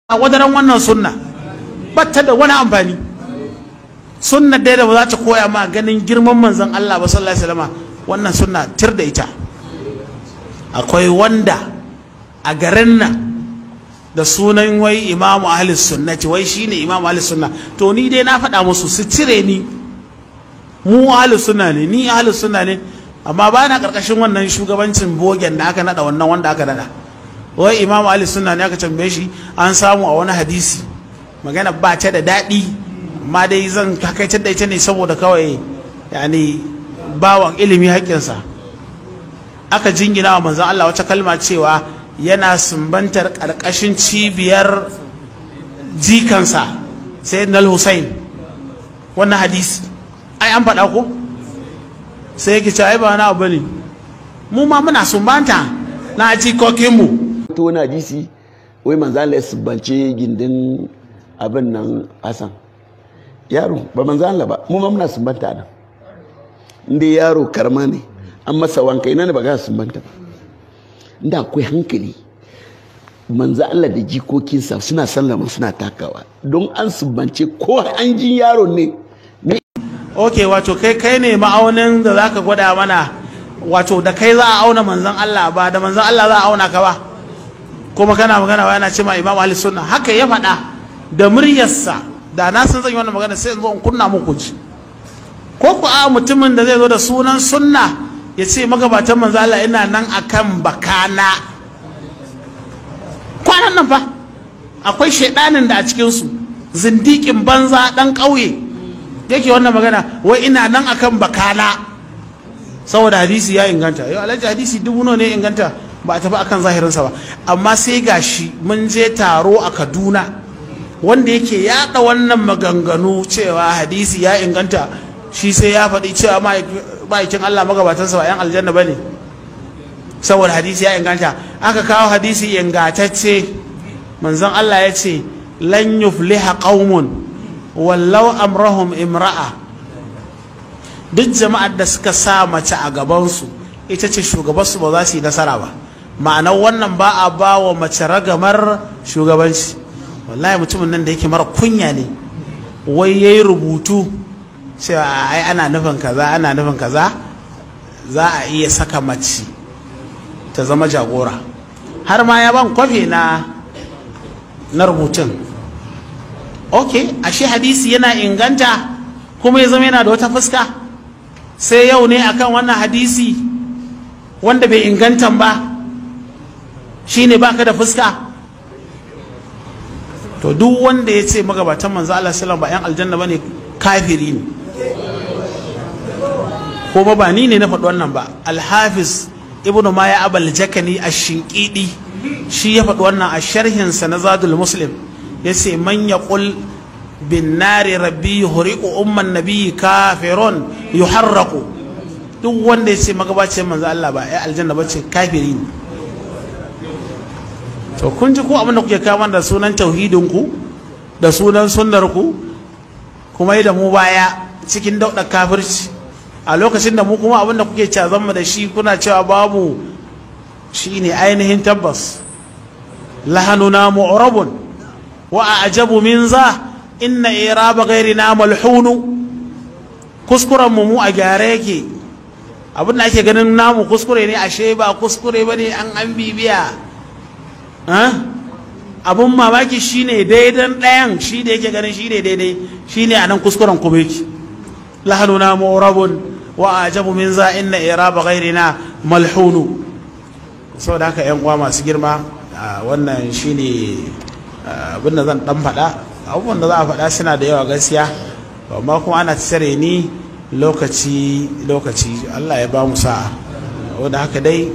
a wadaran wannan sunna batta da wani amfani. Sunna dai da ba za ta koya ma ganin girman manzon Allah ba sallallahu alaihi wasallam, wannan sunna tir da ita. Akwai wanda a garin nan da sunan wai imamu ahlus sunnati, wai shine imamu ahlus sunna. To ni dai na faɗa musu su cire ni, mu ahlus sunna ne, ni ahlus sunna ne, amma ba na karkashin wannan shugabancin bogen da aka nada wannan wanda aka nada. Wai imamu ahlus sunna ne aka tambaye shi, an samu a wani hadisi magana ba ta da daɗi, amma dai zan kakaitar da ita ne saboda kawai yani bawan ilimi haƙƙinsa. Aka jingina wa manzon Allah wata kalma cewa yana sumbantar ƙarƙashin cibiyar jikansa sayyidina al-Husayn. Wannan hadisi ai an faɗa ko sai yake ce ai ba na abu ne, mu ma muna sumbanta na jikokinmu. To wani hadisi wai manzon Allah ya sumbance gindin abin nan Hassan, yaro ba manzon Allah ba, mu ma muna sumbanta nan. Inda yaro karma ne an masa wanka, ina ne ba ga sumbanta ba. Inda akwai hankali manzo Allah da jikokinsa suna sallama suna takawa don an sumbance ko an jin yaro ne. Okay, wato kai ne ma'aunin da zaka gwada mana, wato da kai za a auna manzon Allah ba da manzon Allah za a auna ka ba, kuma kana magana wa yana ce ma Imam Ahlus Sunna haka ya faɗa da muryarsa. Da na san zan yi wannan magana sai in zo in kunna muku ji. Ko ku a mutumin da zai zo da sunan sunna ya ce magabatan manzon Allah ina nan akan bakana. Kwanan nan fa akwai shaidanin da a cikinsu zindikin banza dan ƙauye yake wannan magana, wai ina nan akan bakana saboda hadisi ya inganta. Yau alhaji hadisi dubu nawa ne inganta ba a tafi akan zahirinsa ba. Amma sai gashi mun je taro a Kaduna wanda yake yada wannan maganganu cewa hadisi ya inganta, shi sai ya faɗi cewa ma'aikin Allah magabatansa ba 'yan aljanna ba ne saboda hadisi ya inganta. Aka kawo hadisi ingantacce, manzon Allah ya ce lan yufliha qaumun wallau amrahum imra'a. Duk jama'ar da suka sa mace a gabansu ita ce shugabansu ba za su yi nasara ba. Ma'anar wannan ba a ba wa mace ragamar shugabanci. Wallahi mutumin nan da yake mara kunya ne, wai yayi rubutu cewa ai ana nufin kaza ana nufin kaza, za a iya saka mace ta zama jagora. Har ma ya ban kwafe na rubutun. Ok, ashe hadisi yana inganta kuma ya zama yana da wata fuska. Sai yau ne akan wannan hadisi wanda bai inganta ba shine baka da fuska. To duk wanda ya ce magabatan manzo Allah sallallahu alaihi wasallam ba 'yan aljanna bane kafiri ne. Kuma ba ni ne na faɗi wannan ba, Al-Hafiz Ibn Maya Abal Jakani Ash-Shinqidi shi ya faɗi wannan a sharhinsa na Zadul Muslim. Yace man yaqul bin nari rabbi yuhriqu umman nabiy kafirun yuharraqu. Duk wanda yace magabacin manzo Allah ba ai aljanna bace kafiri ne. To kun ji ko abin da kuke kama da sunan tauhidin ku da sunan sunnar ku, kuma yi da mu baya cikin daudar kafirci, a lokacin da mu kuma abin da kuke cazan mu da shi kuna cewa babu shine ainihin tabbas. Lahanuna mu'rabun wa a'jabu min za inna iraba ghairina malhunu. Kuskuren mu a gyare yake, abin da ake ganin namu kuskure ne ashe ba kuskure bane, an bibiya. Abun mamaki shine daidan ɗayan shi da yake ganin shi ne daidai, shine anan kuskuren kuma yake. Lahanuna mu'rabun wa a'jabu min za inna iraba ghairina malhunu. Saboda haka yan uwa masu girma, wannan shine abin da zan dan faɗa. Abubuwan da za a faɗa suna da yawa gaskiya, amma kuma ana tsare ni lokaci Allah ya ba mu sa'a. Wanda haka dai